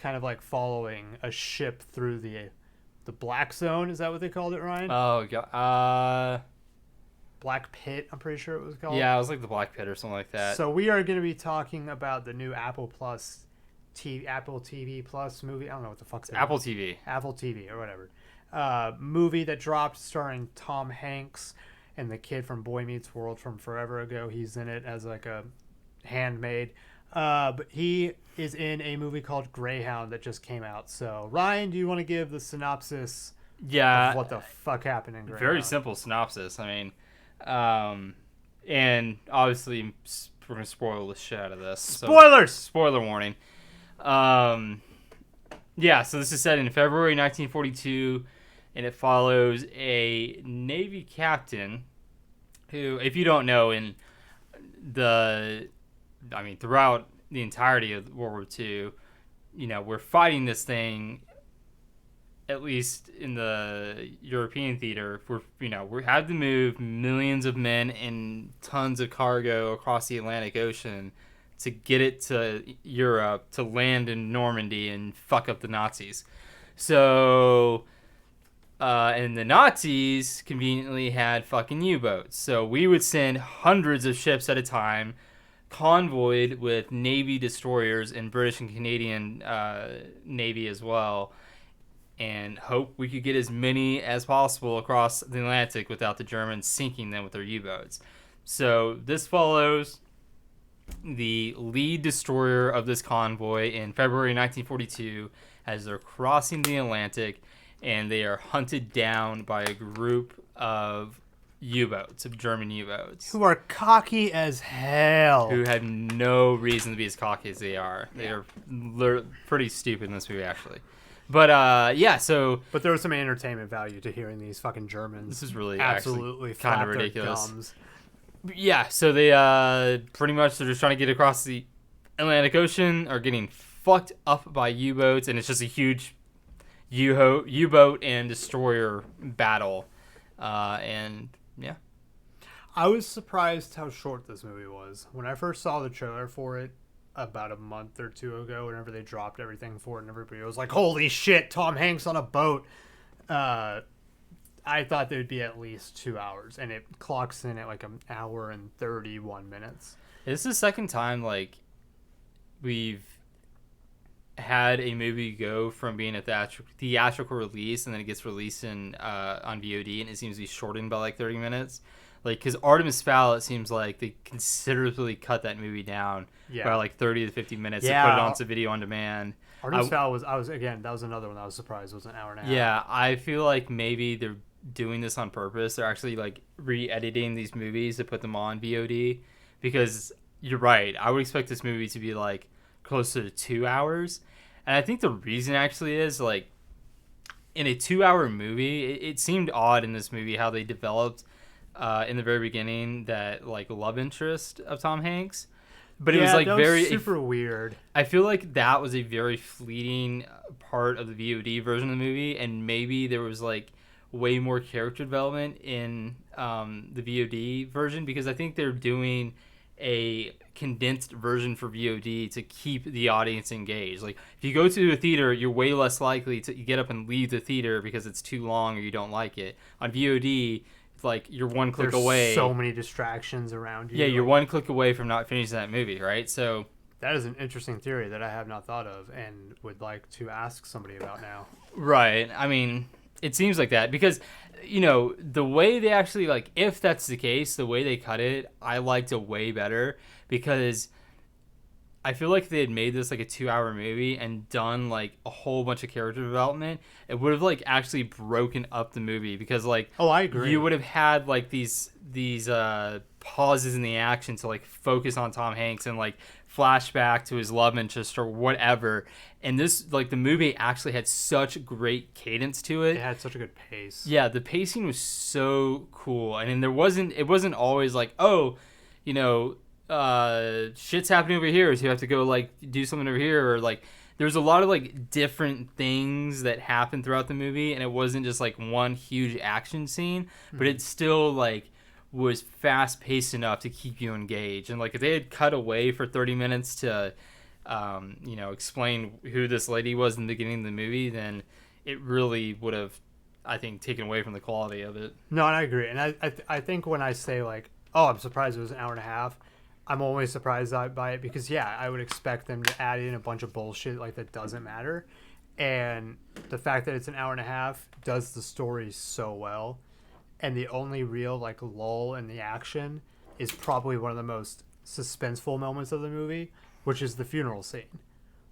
kind of like following a ship through the Black Zone. Is that what they called it, Ryan? Oh god. Black Pit, I'm pretty sure it was called. Yeah, it was like the Black Pit or something like that. So we are going to be talking about the new Apple TV Plus movie. I don't know what the fuck's it. Apple TV. Apple TV or whatever. Movie that dropped starring Tom Hanks and the kid from Boy Meets World from forever ago. He's in it as like a handmaid. But he is in a movie called Greyhound that just came out. So Ryan, do you want to give the synopsis of what the fuck happened in Greyhound? Very simple synopsis. I mean, and obviously we're gonna spoil the shit out of this. Spoilers! So, spoiler warning. Yeah, so this is set in February 1942, and it follows a Navy captain who, if you don't know, throughout the entirety of World War II, we're fighting this thing. At least in the European theater, we had to move millions of men and tons of cargo across the Atlantic Ocean to get it to Europe to land in Normandy and fuck up the Nazis. So, and the Nazis conveniently had fucking U-boats. So we would send hundreds of ships at a time, convoyed with Navy destroyers and British and Canadian Navy as well, and hope we could get as many as possible across the Atlantic without the Germans sinking them with their U-boats. So this follows the lead destroyer of this convoy in February 1942 as they're crossing the Atlantic, and they are hunted down by a group of U-boats, of German U-boats. Who are cocky as hell. Who had no reason to be as cocky as they are. They are pretty stupid in this movie, actually. But But there was some entertainment value to hearing these fucking Germans. This is really absolutely kind of ridiculous. Gums. Yeah, so they pretty much they're just trying to get across the Atlantic Ocean, are getting fucked up by U-boats, and it's just a huge U-boat and destroyer battle. And yeah. I was surprised how short this movie was. When I first saw the trailer for it about a month or two ago, whenever they dropped everything for it and everybody was like, holy shit, Tom Hanks on a boat. I thought there would be at least 2 hours, and it clocks in at like an hour and 31 minutes. It's the second time we've had a movie go from being a theatrical release and then it gets released on VOD, and it seems to be shortened by like 30 minutes. Because Artemis Fowl, it seems like they considerably cut that movie down by like 30 to 50 minutes to put it onto video on demand. Artemis Fowl that was another one that I was surprised was an hour and a half. Yeah, I feel like maybe they're doing this on purpose. They're actually like re-editing these movies to put them on VOD, because you're right. I would expect this movie to be like closer to 2 hours. And I think the reason actually is like in a 2 hour movie, it seemed odd in this movie how they developed in the very beginning that like love interest of Tom Hanks. But it was like very super weird. I feel like that was a very fleeting part of the VOD version of the movie, and maybe there was like way more character development in the VOD version, because I think they're doing a condensed version for VOD to keep the audience engaged. Like if you go to a theater, you're way less likely to get up and leave the theater because it's too long or you don't like it. On VOD, it's like you're one click away. So many distractions around you. Yeah, you're one click away from not finishing that movie, right? So that is an interesting theory that I have not thought of and would like to ask somebody about now. Right. I mean, it seems like that because, the way they actually, like, if that's the case, the way they cut it, I liked it way better, because I feel like if they had made this like a 2 hour movie and done like a whole bunch of character development, it would have like actually broken up the movie, because like, I agree. You would have had like these pauses in the action to like focus on Tom Hanks and like flashback to his love interest or whatever. And this, like, the movie actually had such great cadence to it. It had such a good pace. Yeah, the pacing was so cool. And then it wasn't always like, shit's happening over here, so you have to go like do something over here, or like there's a lot of like different things that happen throughout the movie, and it wasn't just like one huge action scene, but it still like was fast paced enough to keep you engaged. And like if they had cut away for 30 minutes to explain who this lady was in the beginning of the movie, then it really would have, I think, taken away from the quality of it. No, and I agree. And I think when I say like, oh, I'm surprised it was an hour and a half, I'm always surprised by it because yeah, I would expect them to add in a bunch of bullshit like that doesn't matter. And the fact that it's an hour and a half does the story so well. And the only real like lull in the action is probably one of the most suspenseful moments of the movie, which is the funeral scene.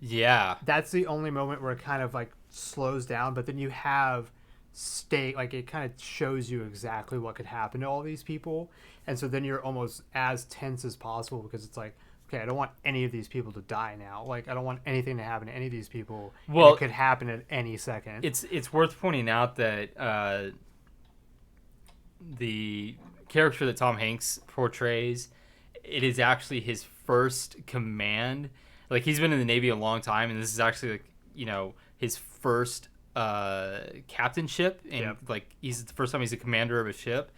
Yeah. That's the only moment where it kind of like slows down, but then you have state like it kind of shows you exactly what could happen to all these people, and so then you're almost as tense as possible because it's like, okay, I don't want any of these people to die now. Like I don't want anything to happen to any of these people. Well, and it could happen at any second. It's worth pointing out that the character that Tom Hanks portrays, it is actually his first command. Like he's been in the Navy a long time, and this is actually like his first captainship, and like he's the first time he's a commander of a ship,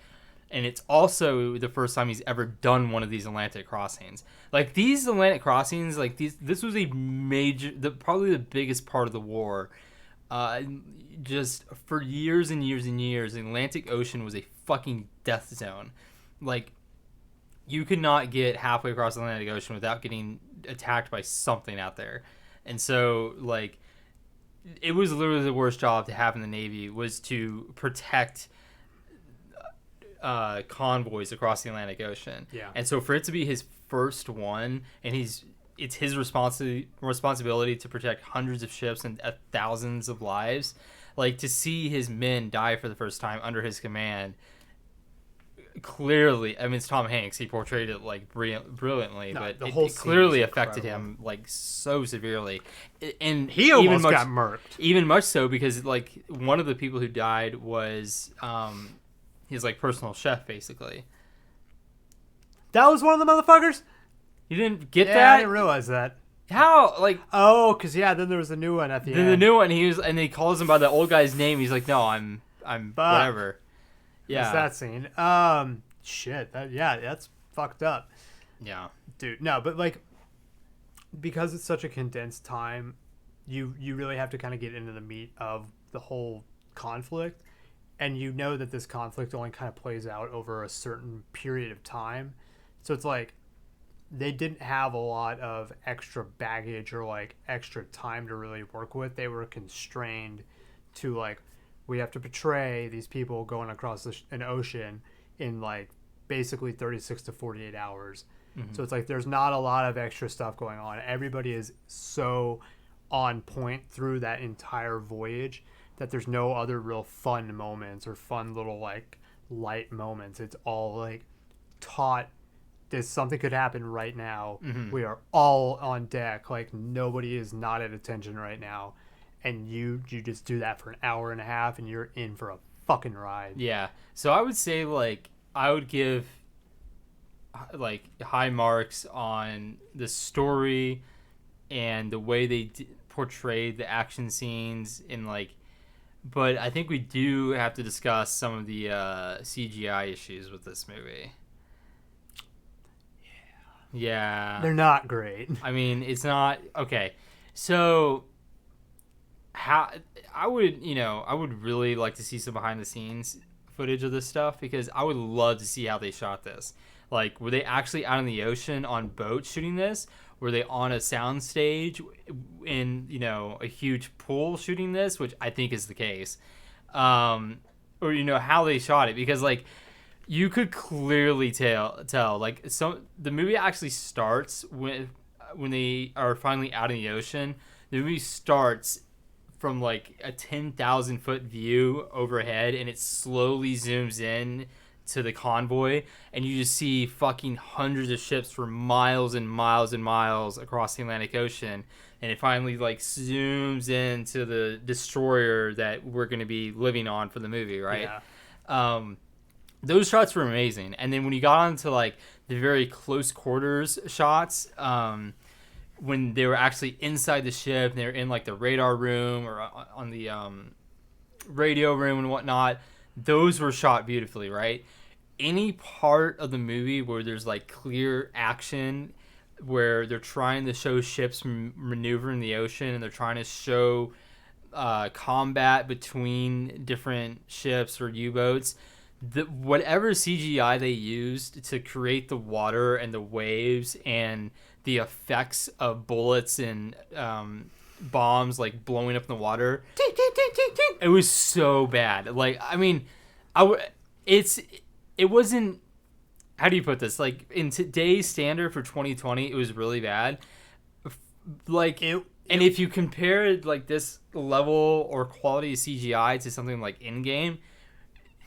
and it's also the first time he's ever done one of these Atlantic crossings. Like these Atlantic crossings, like this was a major, probably the biggest part of the war. Just for years and years and years, the Atlantic Ocean was a fucking death zone. Like you could not get halfway across the Atlantic Ocean without getting attacked by something out there, and so like. It was literally the worst job to have in the Navy was to protect convoys across the Atlantic Ocean. Yeah. And so for it to be his first one, and it's his responsibility to protect hundreds of ships and thousands of lives, like to see his men die for the first time under his command. Clearly, I mean, it's Tom Hanks. He portrayed it like brilliantly, but it clearly affected him like so severely, and he almost got murked. Even much so because like one of the people who died was his like personal chef, basically. That was one of the motherfuckers. You didn't get that? that? I didn't realize that. How? Like because then there was a new one at the end. The new one, and he calls him by the old guy's name. He's like, no, I'm whatever. Yeah, it's that scene. Shit. That's fucked up. Yeah, dude. No, but like, because it's such a condensed time, you really have to kind of get into the meat of the whole conflict, and you know that this conflict only kind of plays out over a certain period of time. So it's like they didn't have a lot of extra baggage or like extra time to really work with. They were constrained to like. We have to portray these people going across an ocean in like basically 36 to 48 hours. Mm-hmm. So it's like there's not a lot of extra stuff going on. Everybody is so on point through that entire voyage that there's no other real fun moments or fun little like light moments. It's all like taut. Something could happen right now. Mm-hmm. We are all on deck. Like nobody is not at attention right now. And you just do that for an hour and a half, and you're in for a fucking ride. Yeah. So I would say, like, I would give, like, high marks on the story and the way they portrayed the action scenes. And, like, but I think we do have to discuss some of the CGI issues with this movie. Yeah. They're not great. I mean, it's not... Okay. So... I would really like to see some behind the scenes footage of this stuff because I would love to see how they shot this. Like, were they actually out in the ocean on boats shooting this? Were they on a sound stage in, a huge pool shooting this, which I think is the case? Or, how they shot it, because like you could clearly tell like the movie actually starts when they are finally out in the ocean. The movie starts from like a 10,000 foot view overhead, and it slowly zooms in to the convoy, and you just see fucking hundreds of ships for miles and miles and miles across the Atlantic Ocean, and it finally like zooms into the destroyer that we're going to be living on for the movie, right? Yeah. Those shots were amazing, and then when you got onto like the very close quarters shots, when they were actually inside the ship and they were in like the radar room or on the radio room and whatnot, those were shot beautifully, right? Any part of the movie where there's like clear action where they're trying to show ships maneuvering the ocean, and they're trying to show combat between different ships or U-boats. Whatever CGI they used to create the water and the waves and the effects of bullets and bombs like blowing up in the water, it was so bad. Like, I mean, it wasn't. How do you put this? Like, in today's standard for 2020, it was really bad. Like, and if you compare like this level or quality of CGI to something like in-game,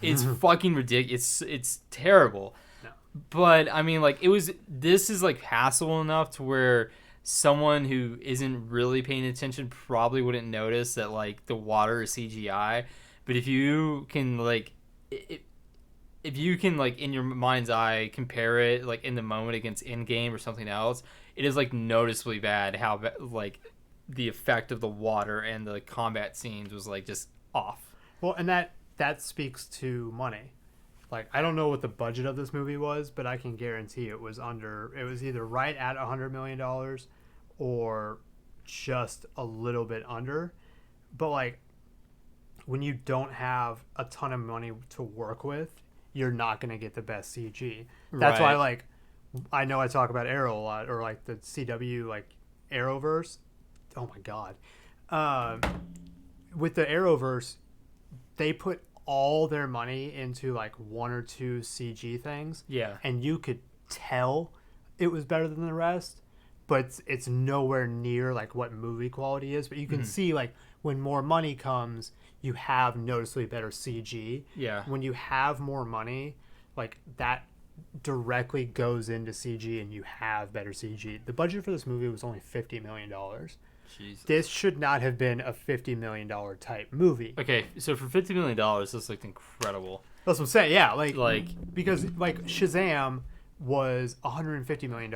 it's fucking ridiculous. It's terrible. No. But I mean, like, this is like passable enough to where someone who isn't really paying attention probably wouldn't notice that like the water is CGI. But if you can like if you can like in your mind's eye compare it like in the moment against in-game or something else, it is like noticeably bad how like the effect of the water and the combat scenes was like just off. Well, and that speaks to money. Like, I don't know what the budget of this movie was, but I can guarantee it was either right at $100 million or just a little bit under. But like, when you don't have a ton of money to work with, you're not going to get the best CG. That's why, like, I know I talk about Arrow a lot, or like the CW, like Arrowverse. Oh my God. With the Arrowverse, they put all their money into like one or two CG things. Yeah. And you could tell it was better than the rest, but it's nowhere near like what movie quality is. But you can see like when more money comes, you have noticeably better CG. Yeah. When you have more money, like that directly goes into CG and you have better CG. The budget for this movie was only $50 million. Jesus. This should not have been a $50 million type movie. Okay, so for $50 million, this looked incredible. That's what I'm saying. Yeah, like because like Shazam was $150 million,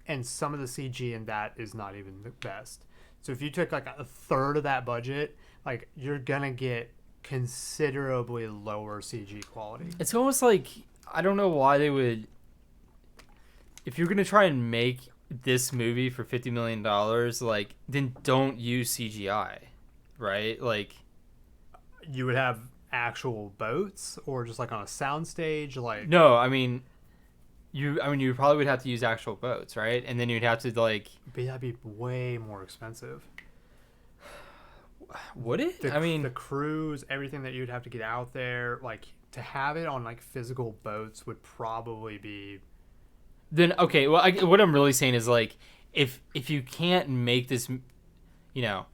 and some of the CG in that is not even the best. So if you took like a third of that budget, like you're gonna get considerably lower CG quality. It's almost like I don't know why they would. If you're gonna try and make this movie for $50 million, like, then don't use CGI, right? Like, you would have actual boats or just like on a soundstage, like. No, I mean you probably would have to use actual boats, right? And then you'd have to like. But that'd be way more expensive. Would it? The crews, everything that you'd have to get out there, like to have it on like physical boats would probably be. Then okay, well, what I'm really saying is like, if you can't make this, you know,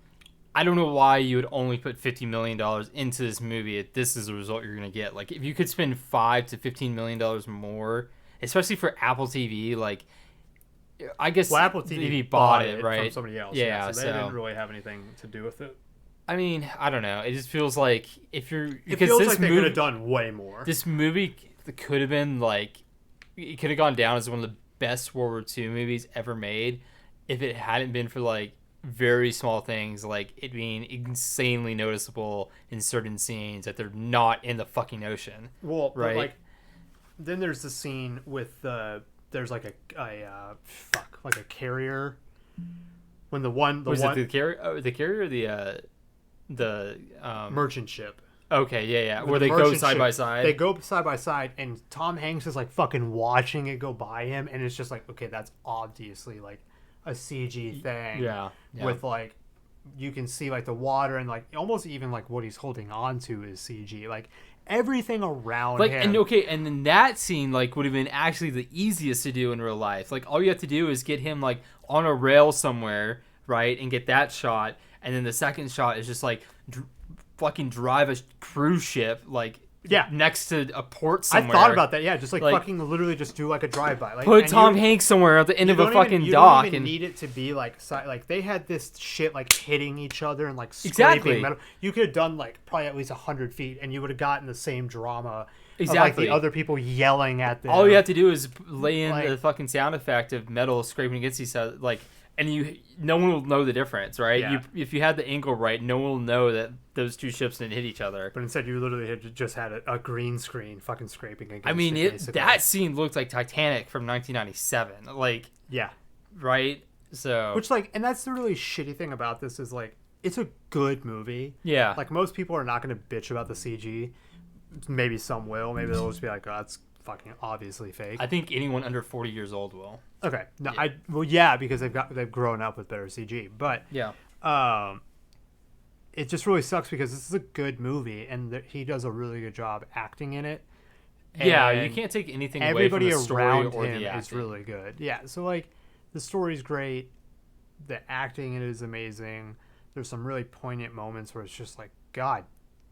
I don't know why you would only put $50 million into this movie if this is the result you're gonna get. Like, if you could spend $5 to $15 million more, especially for Apple TV, like, I guess Apple TV bought it right from somebody else. Yeah, so they didn't really have anything to do with it. I mean, I don't know. It just feels like it feels like they could have done way more. This movie could have been like. It could have gone down as one of the best World War II movies ever made if it hadn't been for like very small things like it being insanely noticeable in certain scenes that they're not in the fucking ocean. Well, right? Like, then there's the scene with there's like a carrier when the carrier? The carrier or the merchant ship. Okay, yeah. Where they go side by side. They go side by side, and Tom Hanks is like fucking watching it go by him, and it's just like, okay, that's obviously like a CG thing. Yeah. With like, you can see like the water and like almost even like what he's holding on to is CG. Like everything around him. And then that scene like would have been actually the easiest to do in real life. Like all you have to do is get him like on a rail somewhere, right, and get that shot, and then the second shot is just like. Fucking drive a cruise ship like next to a port somewhere. I thought about that. Yeah, just like fucking literally just do like a drive-by. Like, put Tom Hanks somewhere at the end of a fucking dock. You don't even need it to be like they had this shit like hitting each other and like scraping metal. You could have done like probably at least 100 feet, and you would have gotten the same drama. Exactly. Of, like the other people yelling at them. All you have to do is lay in the fucking sound effect of metal scraping against each other, like. And no one will know the difference, right? Yeah. If you had the angle right, no one will know that those two ships didn't hit each other. But instead, you literally just had a green screen fucking scraping against that scene looked like Titanic from 1997. Like, yeah, right? So Which, like, and that's the really shitty thing about this is, like, it's a good movie. yeah, Like, most people are not going to bitch about the CG. Maybe some will. Maybe they'll just be like, oh, that's fucking obviously fake. I think anyone under 40 years old will. Okay. No, Yeah. yeah, because they've grown up with better CG. But Yeah. it just really sucks because this is a good movie and he does a really good job acting in it. Yeah, you And can't take anything away from everybody the story around or him the is acting. really good. Yeah, so like the story's great, the acting in it is amazing. There's some really poignant moments where it's just like, God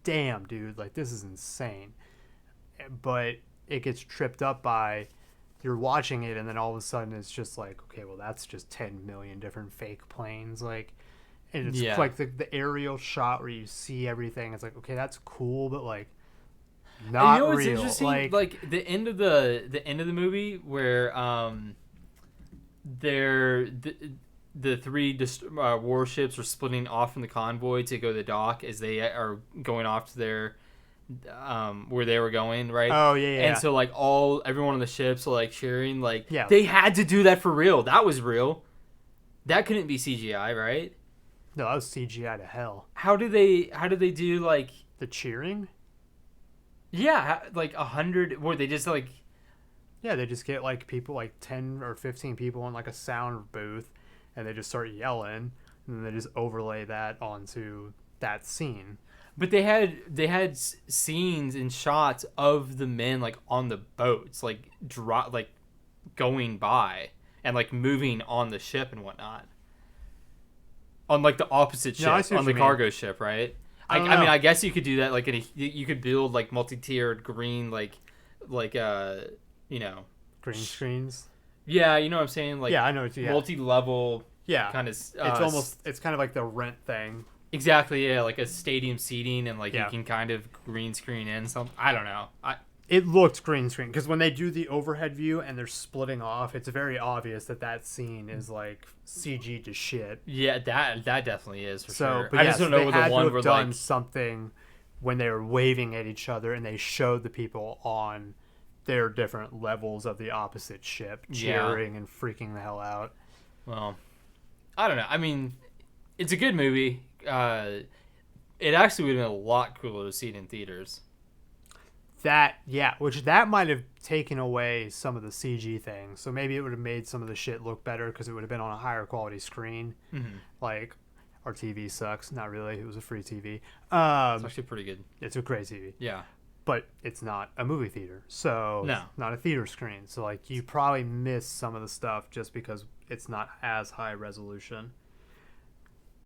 damn, dude, like this is insane. But it gets tripped up by you're watching it and then all of a sudden it's just like, okay, well that's just 10 million different fake planes, like, and it's Yeah. like the aerial shot where you see everything. It's like, okay, that's cool, but like And not you know what's real. interesting? Like, Like the end of the movie where they're the three warships are splitting off from the convoy to go to the dock as they are going off to their where they were going, right? oh yeah, yeah. And so like everyone on the ships are like cheering, like Yeah. they had to do that for real. That was real. That couldn't be CGI, right? No, that was CGI to hell. How do they do like The cheering? like 100 where they just like Yeah, they just get like people, like 10 or 15 people in like a sound booth, and they just start yelling, and then they just overlay that onto that scene. but they had scenes and shots of the men like on the boats like like going by and like moving on the ship and whatnot on like the opposite ship No, I see what on the you mean. cargo ship, right? I don't I mean know. I guess you could do that like you could build like multi-tiered green like you know Green screens. yeah, you know what I'm saying, like Yeah, I know. Yeah, multi-level yeah. kind of It's almost. It's kind of like the Rent thing. exactly, yeah, like a stadium seating and like Yeah. you can kind of green screen in something. I don't know. It looked green screen because when they do the overhead view and they're splitting off, it's very obvious that scene is like CG to shit. Yeah, that definitely is for So, sure. but I yes, just don't they know had the to one have where done like something when they were waving at each other and they showed the people on their different levels of the opposite ship Yeah. cheering and freaking the hell out. well, I don't know. I mean, it's a good movie. It actually would have been a lot cooler to see it in theaters. Which that might have taken away some of the CG things. So maybe it would have made some of the shit look better because it would have been on a higher quality screen. Mm-hmm. Like, our TV sucks. Not really. It was a free TV. It's actually pretty good. It's a great TV. Yeah. But it's not a movie theater. So, No. it's not a theater screen. So, like, you probably miss some of the stuff just because it's not as high resolution.